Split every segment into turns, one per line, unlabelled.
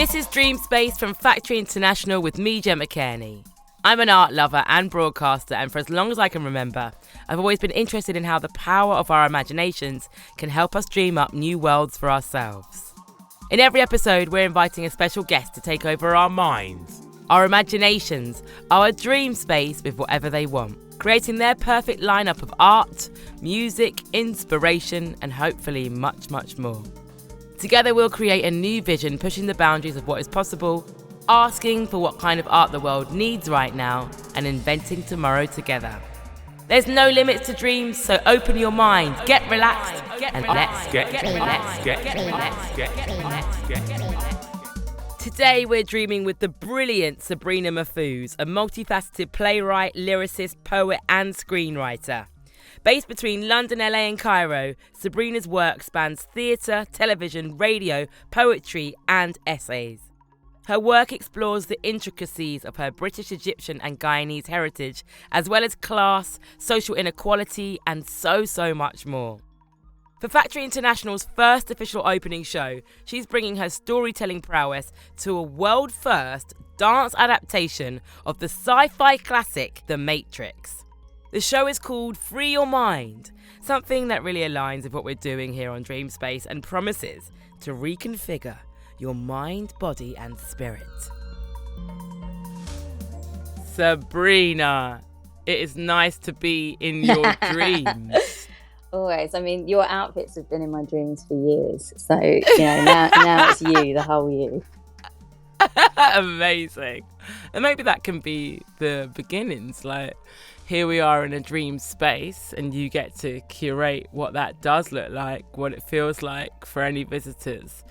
This is Dream Space from Factory International with me, Gemma Kearney. I'm an art lover and broadcaster, and for as long as I can remember, I've always been interested in how the power of our imaginations can help us dream up new worlds for ourselves. In every episode, we're inviting a special guest to take over our minds, our imaginations, our dream space with whatever they want, creating their perfect lineup of art, music, inspiration, and hopefully much, much more. Together we'll create a new vision, pushing the boundaries of what is possible, asking for what kind of art the world needs right now, and inventing tomorrow together. There's no limits to dreams, so open your mind, get relaxed, and let's get. Today we're dreaming with the brilliant Sabrina Mahfouz, a multifaceted playwright, lyricist, poet, and screenwriter. Based between London, LA and Cairo, Sabrina's work spans theatre, television, radio, poetry and essays. Her work explores the intricacies of her British, Egyptian and Guyanese heritage, as well as class, social inequality and so much more. For Factory International's first official opening show, she's bringing her storytelling prowess to a world-first dance adaptation of the sci-fi classic The Matrix. The show is called Free Your Mind, something that really aligns with what we're doing here on Dream Space and promises to reconfigure your mind, body and spirit. Sabrina, it is nice to be in your dreams.
Always. I mean, your outfits have been in my dreams for years. So, now it's you, the whole you.
Amazing. And maybe that can be the beginnings. Like, here we are in a dream space and you get to curate what that does look like, what it feels like for any visitors.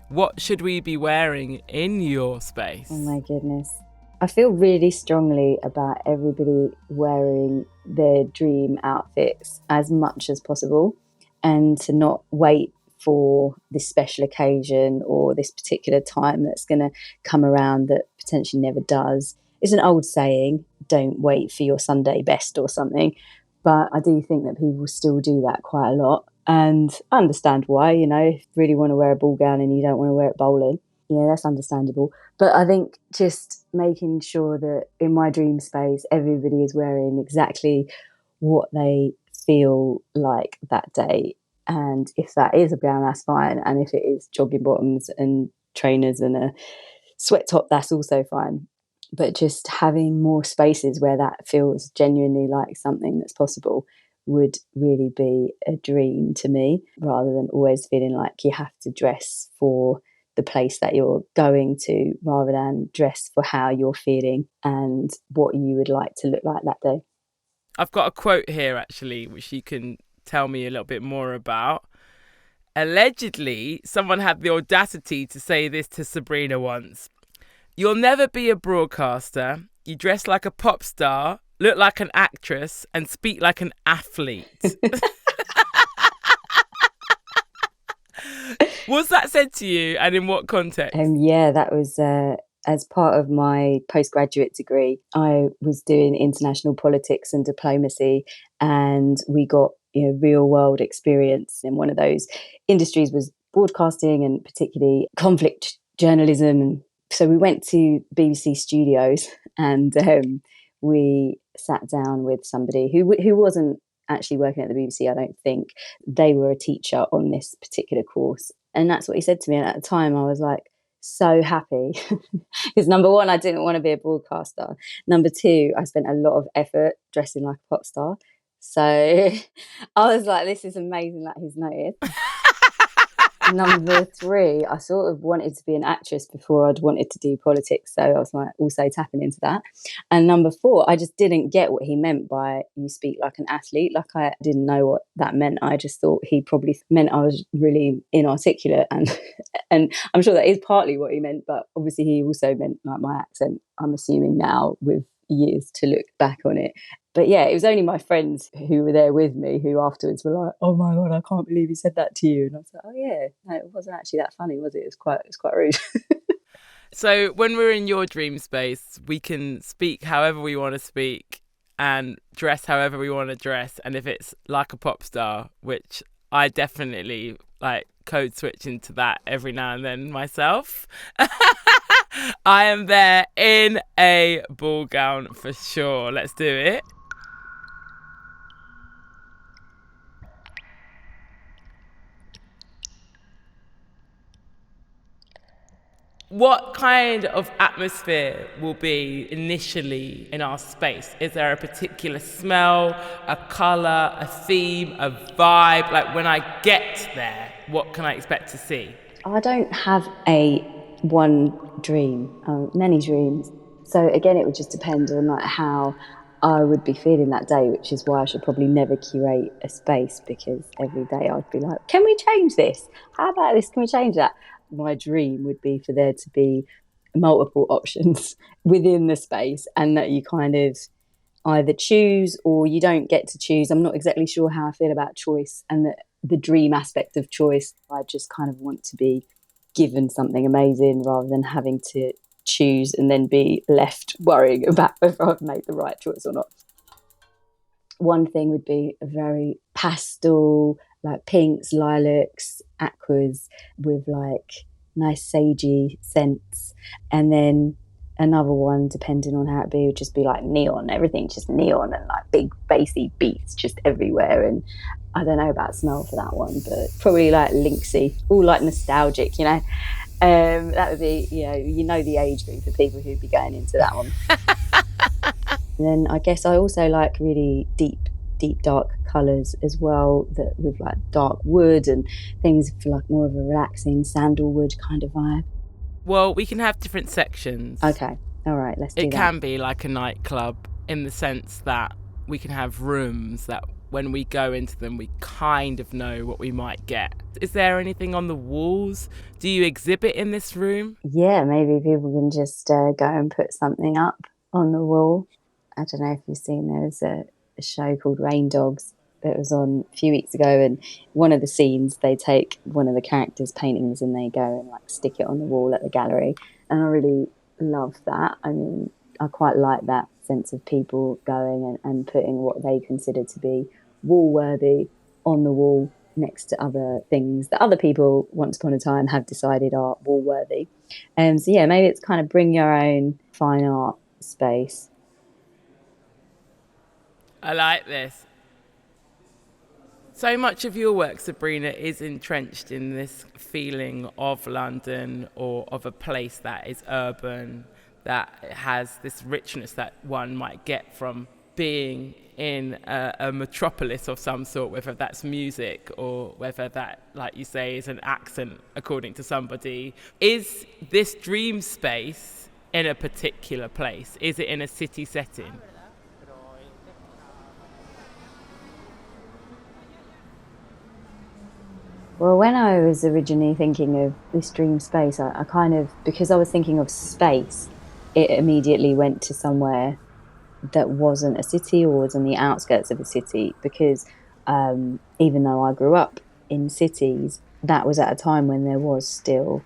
What should we be wearing in your space?
Oh my goodness. I feel really strongly about everybody wearing their dream outfits as much as possible and to not wait for this special occasion or this particular time that's going to come around that potentially never does. It's an old saying, don't wait for your Sunday best or something. But I do think that people still do that quite a lot. And I understand why, if you really want to wear a ball gown and you don't want to wear it bowling, that's understandable. But I think just making sure that in my dream space, everybody is wearing exactly what they feel like that day. And if that is a gown, that's fine. And if it is jogging bottoms and trainers and a sweat top, that's also fine. But just having more spaces where that feels genuinely like something that's possible would really be a dream to me, rather than always feeling like you have to dress for the place that you're going to, rather than dress for how you're feeling and what you would like to look like that day.
I've got a quote here, actually, which you can tell me a little bit more about. Allegedly, someone had the audacity to say this to Sabrina once. You'll never be a broadcaster. You dress like a pop star, look like an actress, and speak like an athlete. Was that said to you, and in what context?
Yeah, that was as part of my postgraduate degree. I was doing international politics and diplomacy, and we got real world experience in one of those industries was broadcasting, and particularly conflict journalism. And so we went to BBC Studios, and we sat down with somebody who wasn't actually working at the BBC, I don't think. They were a teacher on this particular course. And that's what he said to me. And at the time I was like so happy because number one, I didn't want to be a broadcaster. Number two, I spent a lot of effort dressing like a pop star. So I was like, this is amazing that he's noticed. Number three, I sort of wanted to be an actress before I'd wanted to do politics. So I was like also tapping into that. And number four, I just didn't get what he meant by you speak like an athlete. Like I didn't know what that meant. I just thought he probably meant I was really inarticulate. And I'm sure that is partly what he meant. But obviously he also meant like my accent, I'm assuming now with years to look back on it. But yeah, it was only my friends who were there with me who afterwards were like, oh my God, I can't believe he said that to you. And I was like, oh yeah, no, it wasn't actually that funny, was it? It was quite rude.
So when we're in your dream space, we can speak however we want to speak and dress however we want to dress. And if it's like a pop star, which I definitely code switch into that every now and then myself. I am there in a ball gown for sure. Let's do it. What kind of atmosphere will be initially in our space? Is there a particular smell, a colour, a theme, a vibe? Like when I get there, what can I expect to see?
I don't have a one dream, many dreams. So again, it would just depend on like how I would be feeling that day, which is why I should probably never curate a space, because every day I'd be like, can we change this? How about this? Can we change that? My dream would be for there to be multiple options within the space, and that you kind of either choose or you don't get to choose. I'm not exactly sure how I feel about choice and the dream aspect of choice. I just kind of want to be given something amazing rather than having to choose and then be left worrying about whether I've made the right choice or not. One thing would be a very pastel, like pinks, lilacs, aquas with like nice sagey scents. And then another one, depending on how it be, would just be like neon. Everything's just neon and like big bassy beats just everywhere. And I don't know about smell for that one, but probably like Lynxy, all like nostalgic, you know. That would be, you know the age group of people who'd be going into that one. And then I guess I also like really deep dark colours as well, that with like dark wood and things for like more of a relaxing sandalwood kind of vibe.
Well, we can have different sections.
Okay, all right, let's do that.
It can be like a nightclub in the sense that we can have rooms that when we go into them, we kind of know what we might get. Is there anything on the walls? Do you exhibit in this room?
Yeah, maybe people can just go and put something up on the wall. I don't know if you've seen, there was a show called Rain Dogs that was on a few weeks ago, and one of the scenes, they take one of the characters' paintings and they go and like stick it on the wall at the gallery. And I really love that. I mean, I quite like that sense of people going and putting what they consider to be wall-worthy on the wall next to other things that other people once upon a time have decided are wall-worthy. So yeah, maybe it's kind of bring your own fine art space.
I like this. So much of your work, Sabrina, is entrenched in this feeling of London or of a place that is urban, that has this richness that one might get from being in a metropolis of some sort, whether that's music or whether that, like you say, is an accent according to somebody. Is this dream space in a particular place? Is it in a city setting?
Well, when I was originally thinking of this dream space, I kind of, because I was thinking of space, it immediately went to somewhere that wasn't a city or was on the outskirts of a city, because even though I grew up in cities, that was at a time when there was still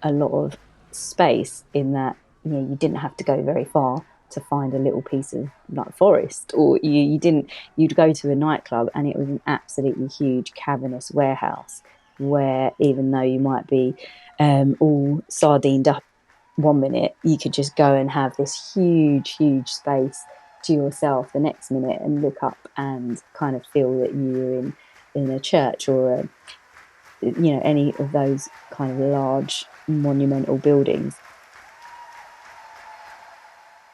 a lot of space, in that you didn't have to go very far to find a little piece of like forest, or you'd go to a nightclub and it was an absolutely huge cavernous warehouse where, even though you might be all sardined up one minute, you could just go and have this huge space to yourself the next minute and look up and kind of feel that you were in a church or any of those kind of large monumental buildings.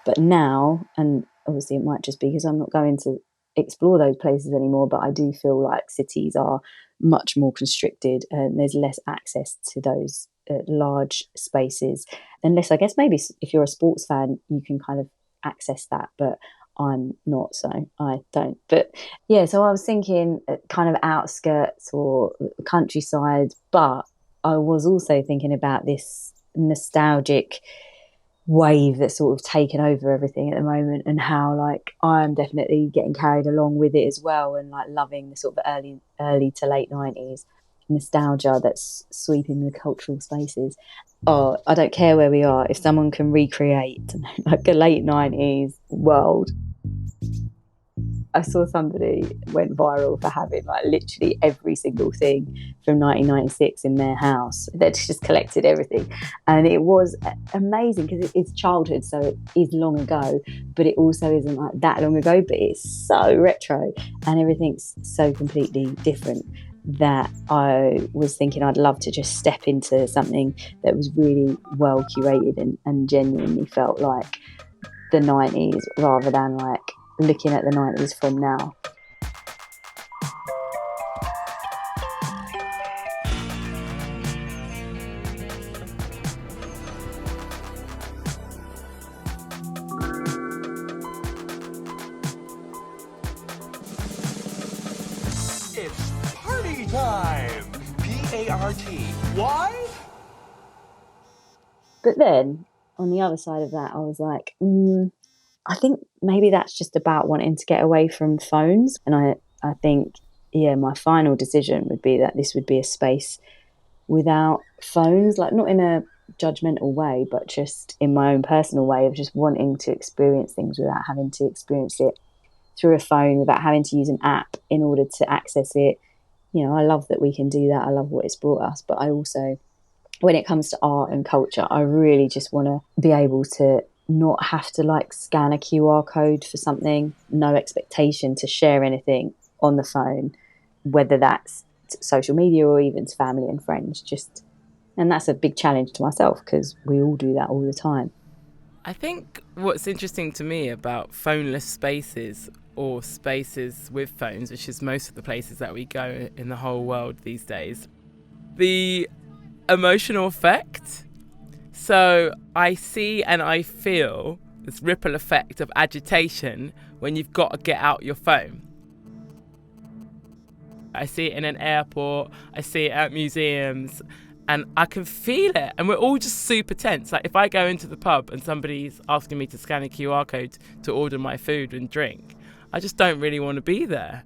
But now, and obviously it might just be because I'm not going to explore those places anymore, but I do feel like cities are much more constricted and there's less access to those large spaces. Unless, I guess, maybe if you're a sports fan, you can kind of access that, but I'm not, so I don't. But yeah, so I was thinking kind of outskirts or countryside, but I was also thinking about this nostalgic wave that's sort of taken over everything at the moment, and how like I'm definitely getting carried along with it as well, and like loving the sort of early to late 90s nostalgia that's sweeping the cultural spaces. Oh, I don't care where we are, if someone can recreate like a late 90s world. I saw somebody went viral for having like literally every single thing from 1996 in their house. They'd just collected everything. And it was amazing because it's childhood, so it is long ago, but it also isn't like that long ago, but it's so retro and everything's so completely different that I was thinking I'd love to just step into something that was really well curated and genuinely felt like the 90s rather than like looking at the 90s from now.
It's party time! P-A-R-T. Why?
But then, on the other side of that, I was like, I think maybe that's just about wanting to get away from phones. And I think, yeah, my final decision would be that this would be a space without phones, like not in a judgmental way, but just in my own personal way of just wanting to experience things without having to experience it through a phone, without having to use an app in order to access it. You know, I love that we can do that. I love what it's brought us. But I also, when it comes to art and culture, I really just want to be able to not have to like scan a QR code for something, no expectation to share anything on the phone, whether that's social media or even to family and friends. And that's a big challenge to myself because we all do that all the time.
I think what's interesting to me about phoneless spaces or spaces with phones, which is most of the places that we go in the whole world these days, the emotional effect. So I see and I feel this ripple effect of agitation when you've got to get out your phone. I see it in an airport, I see it at museums, and I can feel it. And we're all just super tense. Like if I go into the pub and somebody's asking me to scan a QR code to order my food and drink, I just don't really want to be there.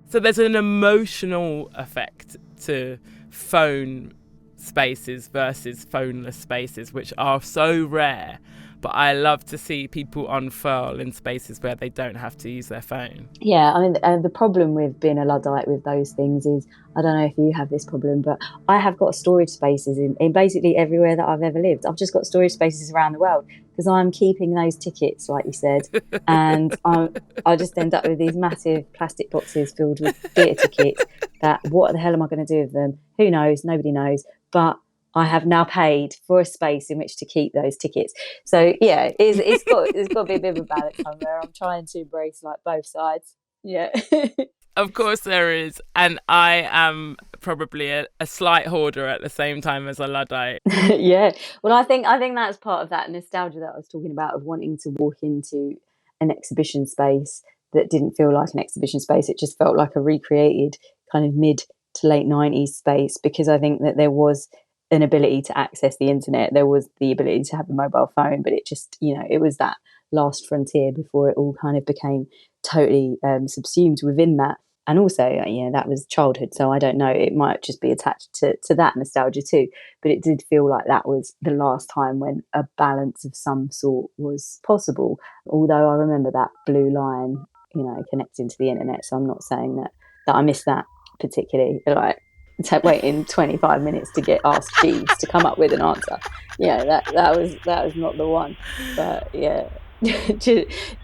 So there's an emotional effect to phone spaces versus phoneless spaces, which are so rare. But I love to see people unfurl in spaces where they don't have to use their phone.
Yeah, I mean, the problem with being a Luddite with those things is, I don't know if you have this problem, but I have got storage spaces in basically everywhere that I've ever lived. I've just got storage spaces around the world because I'm keeping those tickets, like you said, and I just end up with these massive plastic boxes filled with theatre tickets that what the hell am I going to do with them? Who knows? Nobody knows. But I have now paid for a space in which to keep those tickets. So yeah, it's got to be a bit of a balance somewhere. I'm trying to embrace like both sides. Yeah.
Of course there is. And I am probably a slight hoarder at the same time as a Luddite.
Yeah. Well, I think that's part of that nostalgia that I was talking about, of wanting to walk into an exhibition space that didn't feel like an exhibition space. It just felt like a recreated kind of mid to late 90s space, because I think that there was an ability to access the internet. There was the ability to have a mobile phone, but it just, it was that last frontier before it all kind of became totally subsumed within that. And also, that was childhood. So I don't know, it might just be attached to that nostalgia too. But it did feel like that was the last time when a balance of some sort was possible. Although I remember that blue line, connecting to the internet. So I'm not saying that I miss that particularly. Like, waiting 25 minutes to get Ask Jeeves to come up with an answer. That was not the one. But yeah,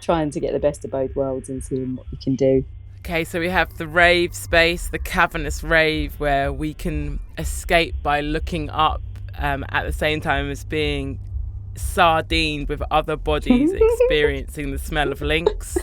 trying to get the best of both worlds and seeing what we can do.
Okay, so we have the rave space, the cavernous rave, where we can escape by looking up at the same time as being sardined with other bodies experiencing the smell of links.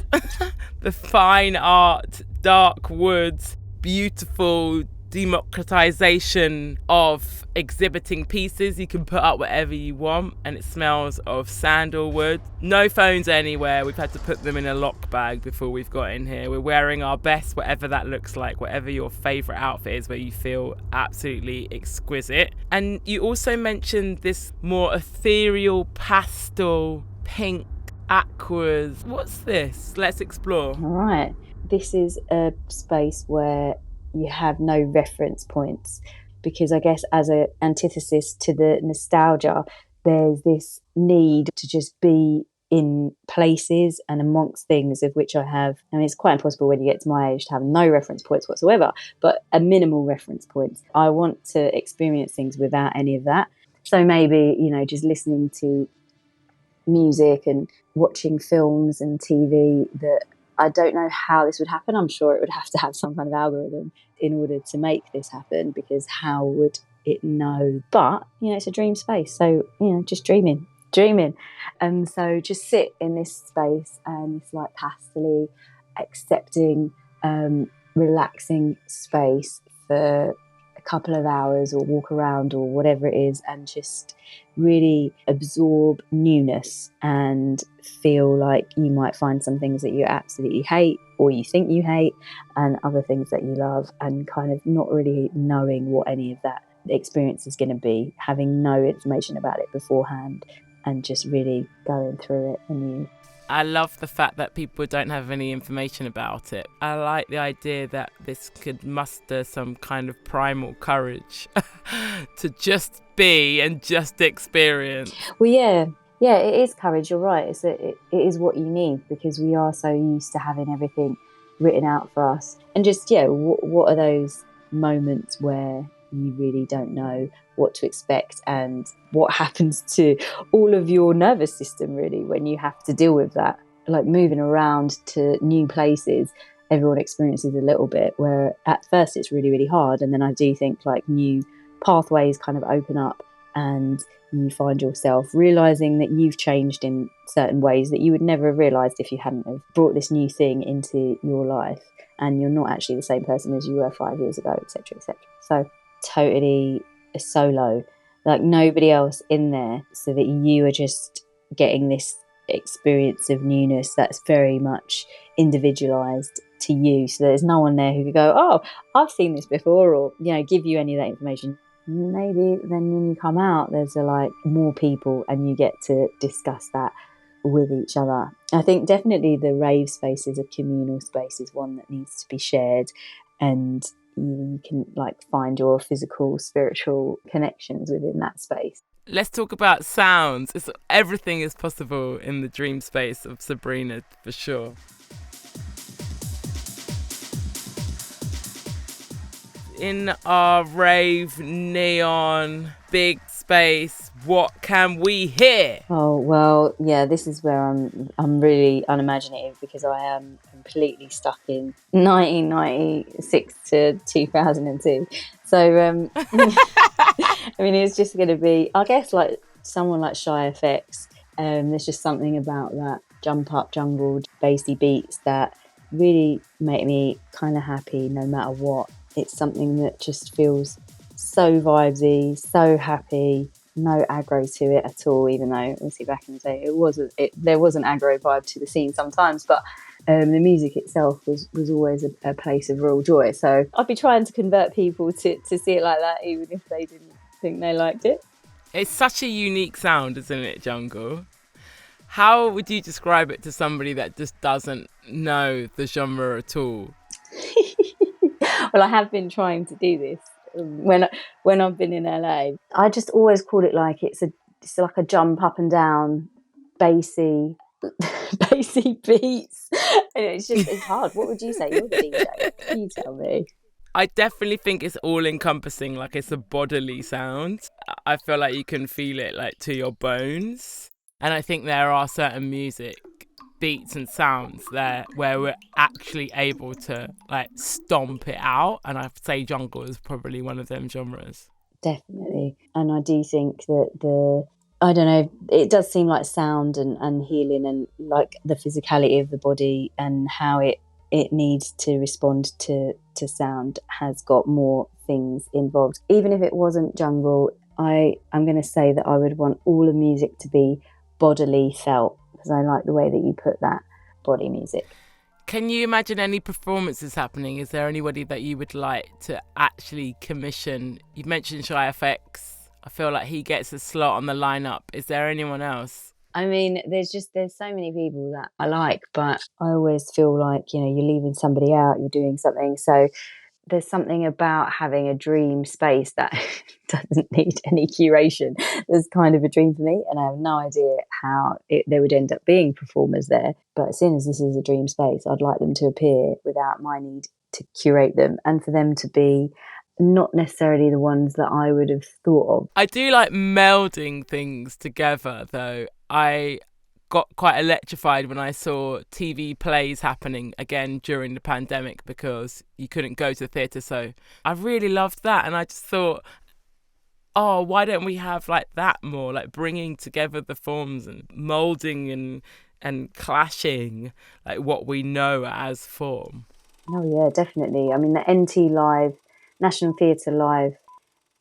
The fine art, dark woods, beautiful democratization of exhibiting pieces. You can put up whatever you want and it smells of sandalwood. No phones anywhere. We've had to put them in a lock bag before we've got in here. We're wearing our best, whatever that looks like, whatever your favorite outfit is, where you feel absolutely exquisite. And you also mentioned this more ethereal pastel pink aquas. What's this? Let's explore.
All right. This is a space where you have no reference points, because I guess as an antithesis to the nostalgia, there's this need to just be in places and amongst things of which I mean, it's quite impossible when you get to my age to have no reference points whatsoever, but a minimal reference points. I want to experience things without any of that. So maybe, just listening to music and watching films and TV that I don't know how this would happen. I'm sure it would have to have some kind of algorithm in order to make this happen, because how would it know? But, it's a dream space. So, just dreaming. And so just sit in this space and this like pastel-y, accepting, relaxing space for a couple of hours, or walk around or whatever it is, and just really absorb newness and feel like you might find some things that you absolutely hate or you think you hate, and other things that you love, and kind of not really knowing what any of that experience is going to be, having no information about it beforehand, and just really going through it anew.
I love the fact that people don't have any information about it. I like the idea that this could muster some kind of primal courage to just be and just experience.
Well, yeah, it is courage. You're right. It is what you need, because we are so used to having everything written out for us. And just, what are those moments where you really don't know what to expect, and what happens to all of your nervous system really when you have to deal with that? Like moving around to new places, everyone experiences a little bit, where at first it's really, really hard, and then I do think like new pathways kind of open up, and you find yourself realising that you've changed in certain ways that you would never have realised if you hadn't have brought this new thing into your life, and you're not actually the same person as you were 5 years ago, etc., etc. So totally a solo, like nobody else in there, so that you are just getting this experience of newness that's very much individualized to you. So there's no one there who could go, oh, I've seen this before, or give you any of that information. Maybe then when you come out, there's more people, and you get to discuss that with each other. I think definitely the rave space is a communal space, is one that needs to be shared, and you can find your physical, spiritual connections within that space.
Let's talk about sounds. Everything is possible in the dream space of Sabrina, for sure. In our rave, neon, big space, what can we hear?
Oh, well, yeah, this is where I'm really unimaginative, because I am completely stuck in 1996 to 2002. So, I mean, it's just going to be, I guess, like someone like Shy FX. There's just something about that jump up jungle, bassy beats that really make me kind of happy no matter what. It's something that just feels so vibesy, so happy, no aggro to it at all, even though obviously back in the day there was an aggro vibe to the scene sometimes, but the music itself was always a place of real joy. So I'd be trying to convert people to see it like that, even if they didn't think they liked it.
It's such a unique sound, isn't it, jungle? How would you describe it to somebody that just doesn't know the genre at all?
Well, I have been trying to do this when I've been in LA. I just always call it like it's like a jump up and down, bassy beats. And it's hard. What would you say? You're the DJ. You tell me.
I definitely think it's all encompassing, like it's a bodily sound. I feel like you can feel it to your bones. And I think there are certain music beats and sounds there where we're actually able to stomp it out, and I'd say jungle is probably one of them genres.
Definitely. And I do think that I don't know, it does seem like sound and healing, and like the physicality of the body and how it needs to respond to sound has got more things involved. Even if it wasn't jungle, I'm going to say that I would want all the music to be bodily felt, because I like the way that you put that, body music.
Can you imagine any performances happening? Is there anybody that you would like to actually commission? You've mentioned Shy FX. I feel like he gets a slot on the lineup. Is there anyone else?
I mean, there's so many people that I like, but I always feel like, you're leaving somebody out, you're doing something. So there's something about having a dream space that doesn't need any curation. There's kind of a dream for me, and I have no idea how there would end up being performers there. But as soon as this is a dream space, I'd like them to appear without my need to curate them, and for them to be not necessarily the ones that I would have thought of.
I do like melding things together, though. I got quite electrified when I saw TV plays happening again during the pandemic because you couldn't go to the theatre. So I really loved that. And I just thought, oh, why don't we have like that more, like bringing together the forms and moulding and clashing like what we know as form.
Oh, yeah, definitely. I mean, the NT Live, National Theatre Live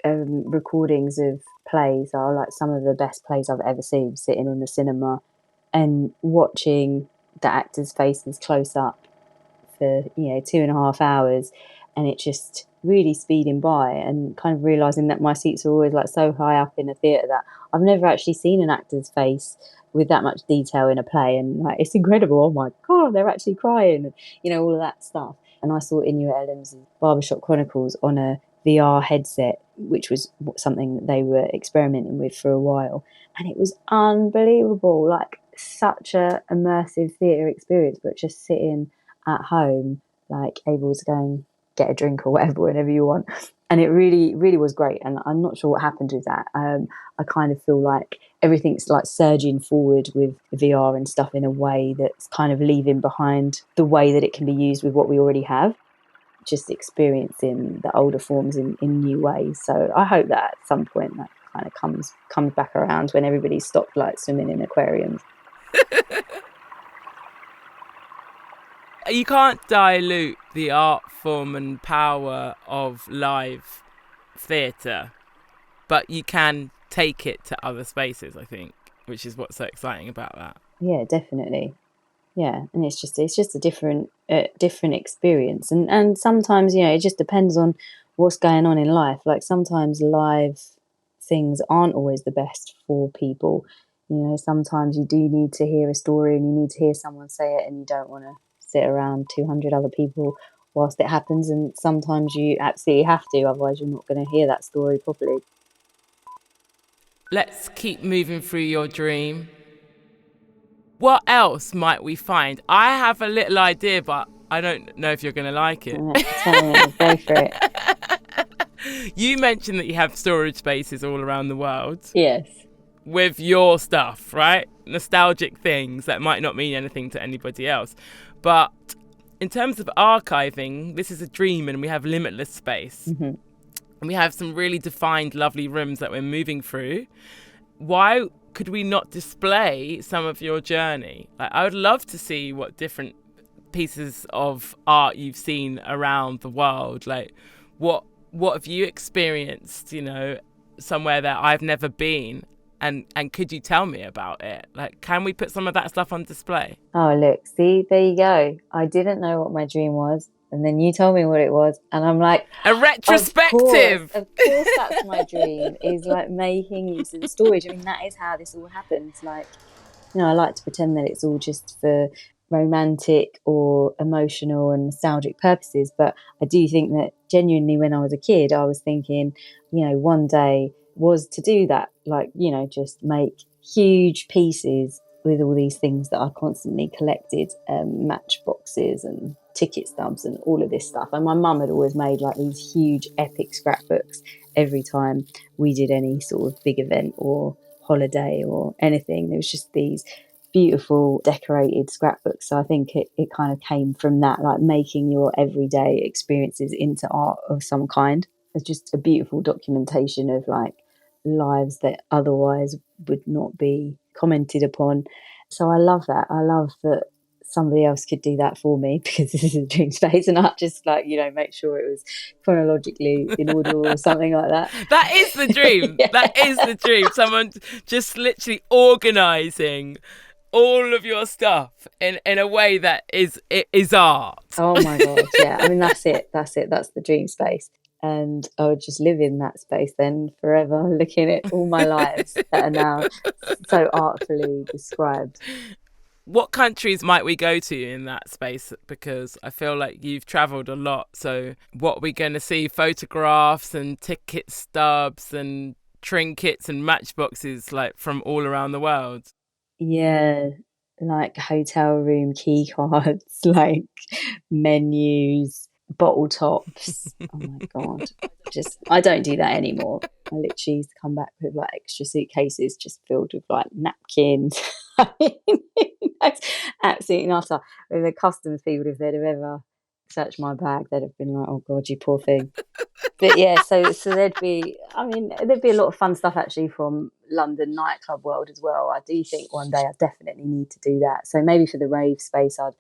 recordings of plays are like some of the best plays I've ever seen, sitting in the cinema and watching the actors' faces close up for 2.5 hours, and it just really speeding by, and kind of realising that my seats are always like so high up in a theatre that I've never actually seen an actor's face with that much detail in a play, and like it's incredible. Oh my god, they're actually crying, and all of that stuff. And I saw Inuit Ellen's Barbershop Chronicles on a VR headset, which was something that they were experimenting with for a while, and it was unbelievable, like such a immersive theatre experience, but just sitting at home, like able to go and get a drink or whatever whenever you want. And it really, really was great. And I'm not sure what happened with that. I kind of feel like everything's like surging forward with VR and stuff in a way that's kind of leaving behind the way that it can be used with what we already have, just experiencing the older forms in new ways. So I hope that at some point that kind of comes back around when everybody stopped like swimming in aquariums.
You can't dilute the art form and power of live theatre, but you can take it to other spaces, I think, which is what's so exciting about that.
Yeah, definitely. Yeah, and it's just a different experience, and sometimes it just depends on what's going on in life. Like sometimes live things aren't always the best for people. Sometimes you do need to hear a story and you need to hear someone say it, and you don't want to sit around 200 other people whilst it happens, and sometimes you absolutely have to, otherwise you're not going to hear that story properly.
Let's keep moving through your dream. What else might we find? I have a little idea, but I don't know if you're going to like it.
Tell me, go for it.
You mentioned that you have storage spaces all around the world.
Yes.
With your stuff, right? Nostalgic things that might not mean anything to anybody else. But in terms of archiving, this is a dream and we have limitless space.
Mm-hmm.
And we have some really defined, lovely rooms that we're moving through. Why could we not display some of your journey? Like, I would love to see what different pieces of art you've seen around the world. Like, what have you experienced, somewhere that I've never been? And could you tell me about it? Like, can we put some of that stuff on display?
Oh, look, see, there you go. I didn't know what my dream was, and then you told me what it was, and I'm like,
a retrospective.
Of course that's my dream, is like making use of the storage. I mean, that is how this all happens. Like, I like to pretend that it's all just for romantic or emotional and nostalgic purposes, but I do think that genuinely when I was a kid, I was thinking, one day was to do that, like, just make huge pieces with all these things that I constantly collected, matchboxes and ticket stubs and all of this stuff. And my mum had always made like these huge epic scrapbooks every time we did any sort of big event or holiday or anything. There was just these beautiful decorated scrapbooks. So I think it kind of came from that, like making your everyday experiences into art of some kind. It's just a beautiful documentation of like lives that otherwise would not be commented upon. So I love that. I love that somebody else could do that for me, because this is a dream space and I just like, make sure it was chronologically in order or something like that.
That is the dream. Yeah. That is the dream. Someone just literally organising all of your stuff in a way that is art.
Oh my God, yeah. I mean, that's it. That's the dream space. And I would just live in that space then forever, looking at all my lives that are now so artfully described.
What countries might we go to in that space? Because I feel like you've travelled a lot. So what are we going to see? Photographs and ticket stubs and trinkets and matchboxes like from all around the world?
Yeah, like hotel room key cards, like menus, bottle tops. Oh my God. I don't do that anymore. I literally used to come back with like extra suitcases just filled with like napkins. That's absolutely nutter. With the customs people, if they'd have ever searched my bag, they'd have been like, "Oh God, you poor thing." But yeah, so there'd be a lot of fun stuff actually from London nightclub world as well. I do think one day I definitely need to do that. So maybe for the rave space, I'd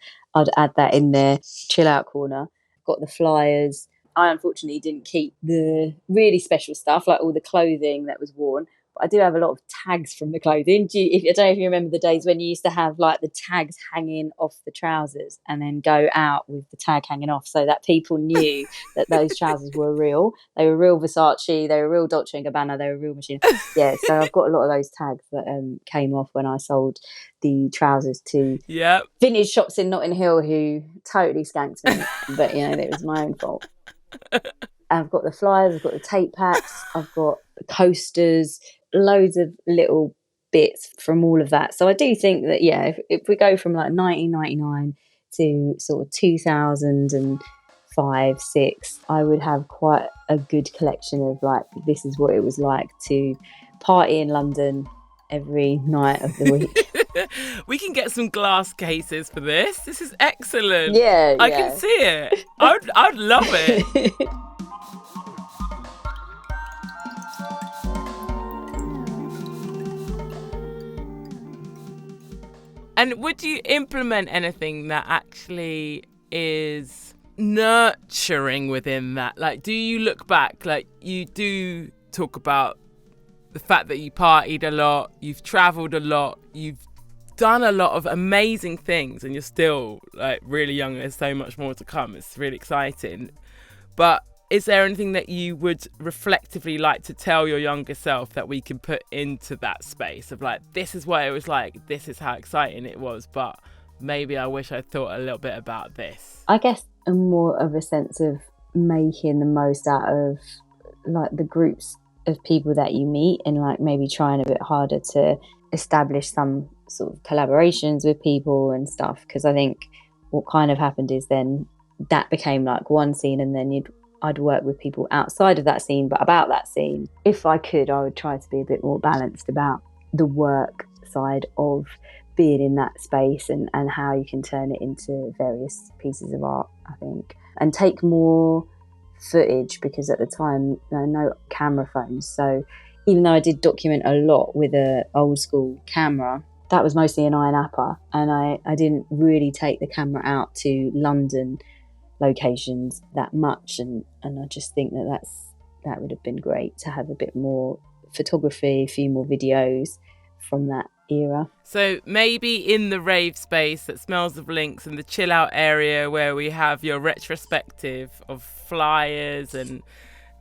add that in there. Chill out corner. Got the flyers. I unfortunately didn't keep the really special stuff, like all the clothing that was worn. But I do have a lot of tags from the clothing. I don't know if you remember the days when you used to have like the tags hanging off the trousers and then go out with the tag hanging off so that people knew that those trousers were real. They were real Versace, they were real Dolce & Gabbana, they were real Machine. Yeah, so I've got a lot of those tags that came off when I sold the trousers to vintage shops in Notting Hill who totally skanked me. But, it was my own fault. I've got the flyers, I've got the tape packs, I've got the coasters, loads of little bits from all of that. So I do think that, if we go from like 1999 to sort of 2005, 6, I would have quite a good collection of like, this is what it was like to party in London every night of the week.
We can get some glass cases for this. This is excellent.
Yeah.
I can see it. I'd love it. And would you implement anything that actually is nurturing within that? Like, do you look back? Like, you do talk about the fact that you partied a lot, you've travelled a lot, you've done a lot of amazing things, and you're still like really young. There's so much more to come. It's really exciting. But is there anything that you would reflectively like to tell your younger self that we can put into that space of like, this is what it was like, this is how exciting it was, but maybe I wish I thought a little bit about this?
I guess more of a sense of making the most out of like the groups of people that you meet, and like maybe trying a bit harder to establish some sort of collaborations with people and stuff. Because I think what kind of happened is then that became like one scene, and then I'd work with people outside of that scene, but about that scene. If I could, I would try to be a bit more balanced about the work side of being in that space and how you can turn it into various pieces of art, I think. And take more footage, because at the time, no camera phones. So even though I did document a lot with an old school camera, that was mostly an iron apper. And I didn't really take the camera out to London locations that much, and I just think that would have been great to have a bit more photography, a few more videos from that era.
So maybe in the rave space that smells of links, and the chill out area where we have your retrospective of flyers and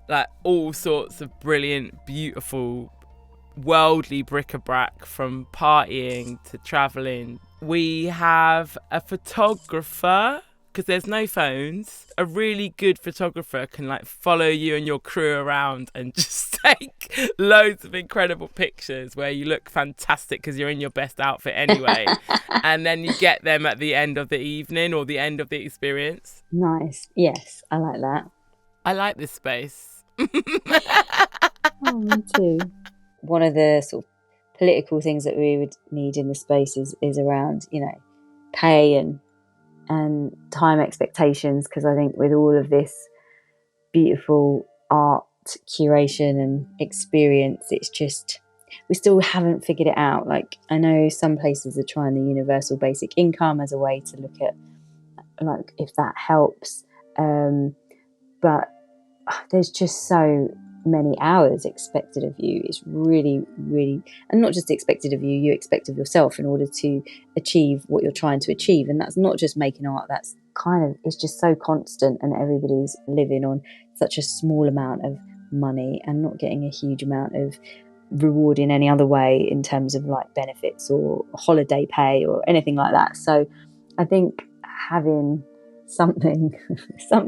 like all sorts of brilliant, beautiful, worldly bric-a-brac from partying to traveling. We have a photographer, because there's no phones. A really good photographer can like follow you and your crew around and just take loads of incredible pictures where you look fantastic because you're in your best outfit anyway. And then you get them at the end of the evening or the end of the experience.
Nice. Yes, I like that.
I like this space.
Oh, me too. One of the sort of political things that we would need in the space is around, pay and time expectations, because I think with all of this beautiful art curation and experience, it's just, we still haven't figured it out. Like, I know some places are trying the universal basic income as a way to look at like if that helps, but there's just so many hours expected of you. It's really, really, and not just expected of you, you expect of yourself in order to achieve what you're trying to achieve. And that's not just making art, that's it's just so constant, and everybody's living on such a small amount of money and not getting a huge amount of reward in any other way in terms of like benefits or holiday pay or anything like that. So I think having something,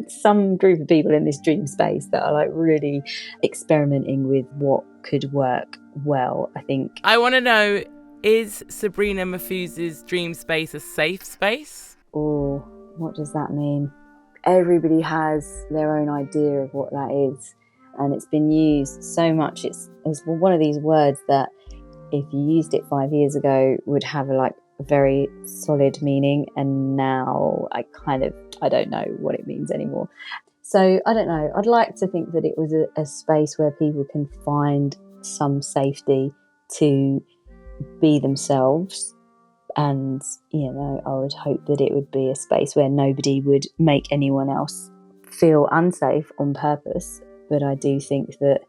some group of people in this dream space that are like really experimenting with what could work well, I think.
I want to know, is Sabrina Mahfouz's dream space a safe space?
Or what does that mean? Everybody has their own idea of what that is, and it's been used so much. It's one of these words that if you used it 5 years ago would have a very solid meaning, and now I don't know what it means anymore. So I don't know. I'd like to think that it was a space where people can find some safety to be themselves. And, I would hope that it would be a space where nobody would make anyone else feel unsafe on purpose. But I do think that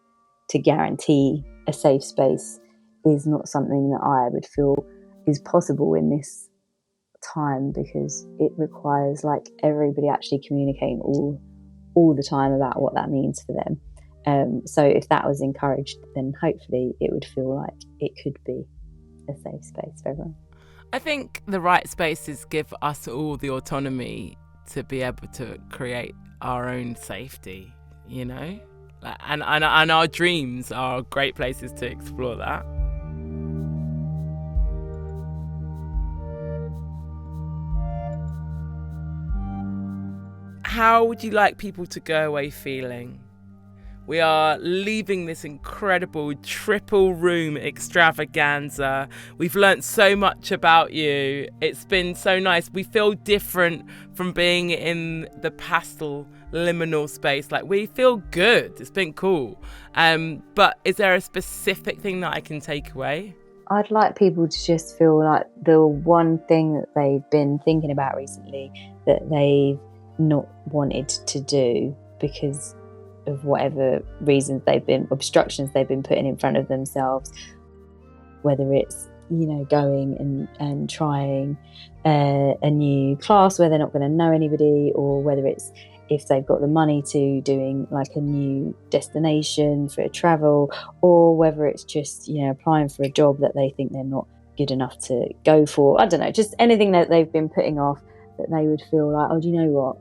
to guarantee a safe space is not something that I would feel is possible in this time, because it requires everybody actually communicating all the time about what that means for them. So if that was encouraged, then hopefully it would feel like it could be a safe space for everyone.
I think the right spaces give us all the autonomy to be able to create our own safety, and our dreams are great places to explore that. How would you like people to go away feeling? We are leaving this incredible triple room extravaganza. We've learnt so much about you. It's been so nice. We feel different from being in the pastel liminal space. We feel good. It's been cool. But is there a specific thing that I can take away?
I'd like people to just feel like the one thing that they've been thinking about recently that they've not wanted to do because of whatever reasons obstructions they've been putting in front of themselves, whether it's going and trying a new class where they're not going to know anybody, or whether it's if they've got the money to doing a new destination for a travel, or whether it's just applying for a job that they think they're not good enough to go for. I don't know, just anything that they've been putting off, that they would feel like, oh, do you know what,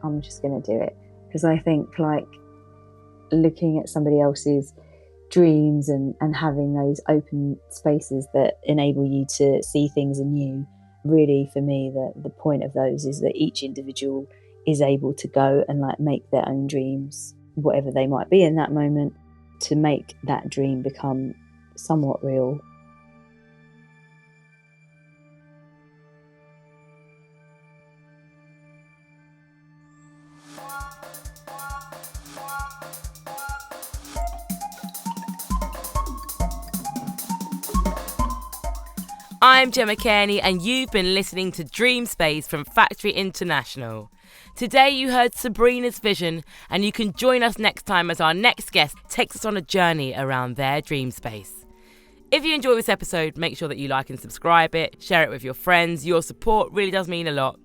I'm just going to do it. Because I think looking at somebody else's dreams and having those open spaces that enable you to see things anew, really for me the point of those is that each individual is able to go and make their own dreams, whatever they might be in that moment, to make that dream become somewhat real.
I'm Gemma Kearney, and you've been listening to Dream Space from Factory International. Today you heard Sabrina's vision, and you can join us next time as our next guest takes us on a journey around their dream space. If you enjoy this episode, make sure that you like and subscribe it, share it with your friends. Your support really does mean a lot.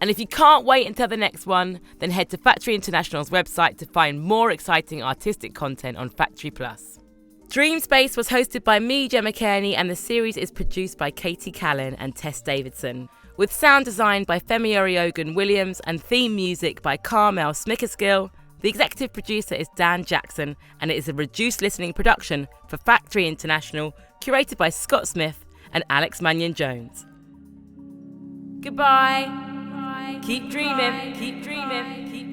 And if you can't wait until the next one, then head to Factory International's website to find more exciting artistic content on Factory Plus. Dream Space was hosted by me, Gemma Kearney, and the series is produced by Katie Callan and Tess Davidson, with sound design by Femi Oriogun Williams and theme music by Carmel Snickerskill. The executive producer is Dan Jackson, and it is a reduced listening production for Factory International, curated by Scott Smith and Alex Mannion-Jones. Goodbye. Keep dreaming, keep dreaming, keep